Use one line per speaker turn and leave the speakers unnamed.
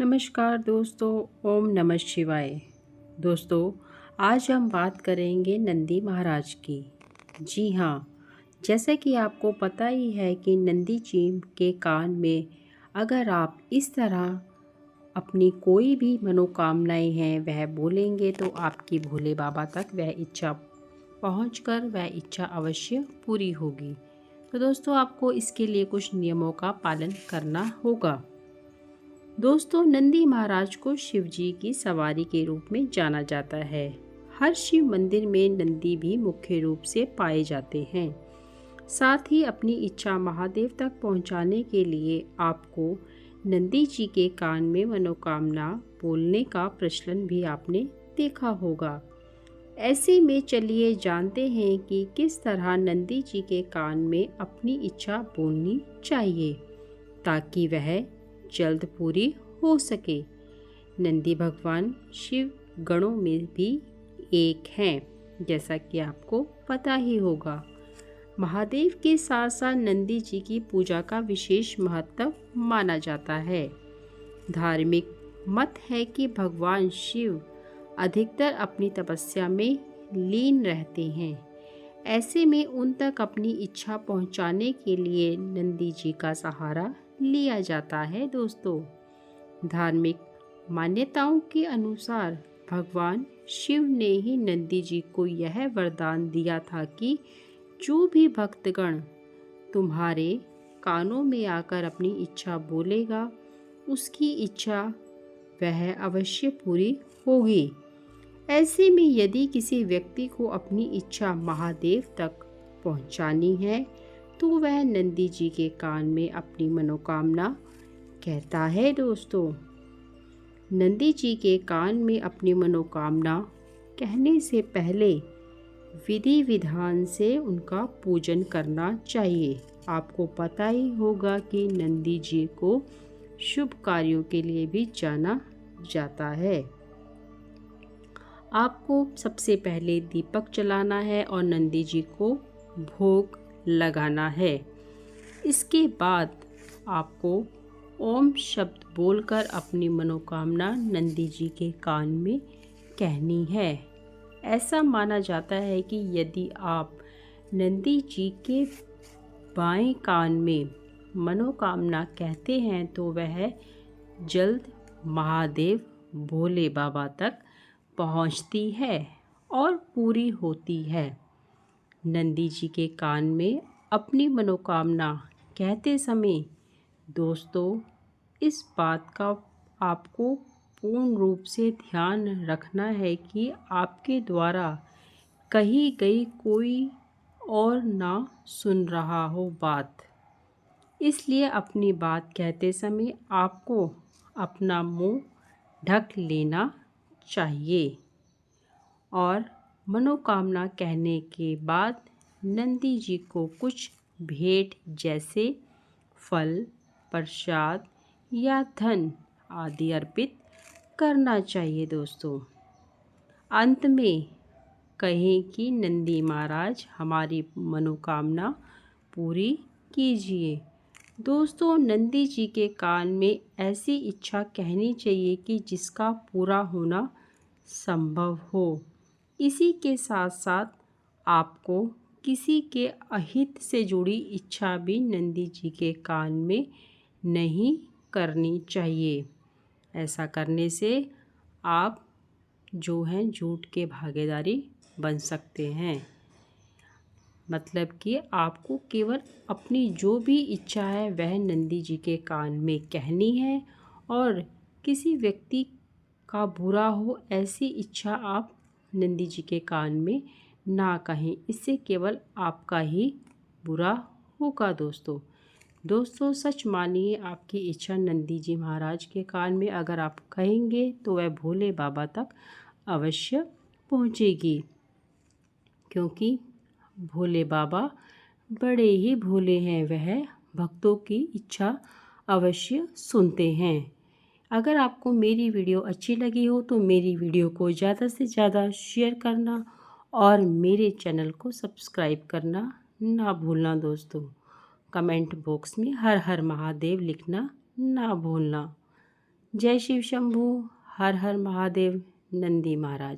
नमस्कार दोस्तों, ओम नमः शिवाय। दोस्तों, आज हम बात करेंगे नंदी महाराज की। जी हाँ, जैसा कि आपको पता ही है कि नंदी जी के कान में अगर आप इस तरह अपनी कोई भी मनोकामनाएं हैं वह बोलेंगे तो आपकी भोले बाबा तक वह इच्छा पहुंचकर वह इच्छा अवश्य पूरी होगी। तो दोस्तों, आपको इसके लिए कुछ नियमों का पालन करना होगा। दोस्तों, नंदी महाराज को शिव जी की सवारी के रूप में जाना जाता है। हर शिव मंदिर में नंदी भी मुख्य रूप से पाए जाते हैं। साथ ही अपनी इच्छा महादेव तक पहुंचाने के लिए आपको नंदी जी के कान में मनोकामना बोलने का प्रचलन भी आपने देखा होगा। ऐसे में चलिए जानते हैं कि किस तरह नंदी जी के कान में अपनी इच्छा बोलनी चाहिए ताकि वह जल्द पूरी हो सके। नंदी भगवान शिव गणों में भी एक हैं, जैसा कि आपको पता ही होगा। महादेव के साथ साथ नंदी जी की पूजा का विशेष महत्व माना जाता है। धार्मिक मत है कि भगवान शिव अधिकतर अपनी तपस्या में लीन रहते हैं। ऐसे में उन तक अपनी इच्छा पहुंचाने के लिए नंदी जी का सहारा लिया जाता है। दोस्तों, धार्मिक मान्यताओं के अनुसार भगवान शिव ने ही नंदी जी को यह वरदान दिया था कि जो भी भक्तगण तुम्हारे कानों में आकर अपनी इच्छा बोलेगा उसकी इच्छा वह अवश्य पूरी होगी। ऐसे में यदि किसी व्यक्ति को अपनी इच्छा महादेव तक पहुंचानी है तो वह नंदी जी के कान में अपनी मनोकामना कहता है। दोस्तों, नंदी जी के कान में अपनी मनोकामना कहने से पहले विधि विधान से उनका पूजन करना चाहिए। आपको पता ही होगा कि नंदी जी को शुभ कार्यों के लिए भी जाना जाता है। आपको सबसे पहले दीपक जलाना है और नंदी जी को भोग लगाना है। इसके बाद आपको ओम शब्द बोलकर अपनी मनोकामना नंदी जी के कान में कहनी है। ऐसा माना जाता है कि यदि आप नंदी जी के बाएं कान में मनोकामना कहते हैं तो वह जल्द महादेव भोले बाबा तक पहुंचती है और पूरी होती है। नंदी जी के कान में अपनी मनोकामना कहते समय दोस्तों, इस बात का आपको पूर्ण रूप से ध्यान रखना है कि आपके द्वारा कही गई कोई और ना सुन रहा हो बात। इसलिए अपनी बात कहते समय आपको अपना मुंह ढक लेना चाहिए और मनोकामना कहने के बाद नंदी जी को कुछ भेंट जैसे फल, प्रसाद या धन आदि अर्पित करना चाहिए। दोस्तों, अंत में कहें कि नंदी महाराज हमारी मनोकामना पूरी कीजिए। दोस्तों, नंदी जी के कान में ऐसी इच्छा कहनी चाहिए कि जिसका पूरा होना संभव हो। इसी के साथ साथ आपको किसी के अहित से जुड़ी इच्छा भी नंदी जी के कान में नहीं करनी चाहिए। ऐसा करने से आप जो हैं झूठ के भागीदारी बन सकते हैं। मतलब कि आपको केवल अपनी जो भी इच्छा है वह नंदी जी के कान में कहनी है और किसी व्यक्ति का बुरा हो ऐसी इच्छा आप नंदी जी के कान में ना कहें। इससे केवल आपका ही बुरा होगा। दोस्तों, सच मानिए आपकी इच्छा नंदी जी महाराज के कान में अगर आप कहेंगे तो वह भोले बाबा तक अवश्य पहुँचेगी, क्योंकि भोले बाबा बड़े ही भोले हैं। वह भक्तों की इच्छा अवश्य सुनते हैं। अगर आपको मेरी वीडियो अच्छी लगी हो तो मेरी वीडियो को ज़्यादा से ज़्यादा शेयर करना और मेरे चैनल को सब्सक्राइब करना ना भूलना। दोस्तों, कमेंट बॉक्स में हर हर महादेव लिखना ना भूलना। जय शिव शंभू। हर हर महादेव। नंदी महाराज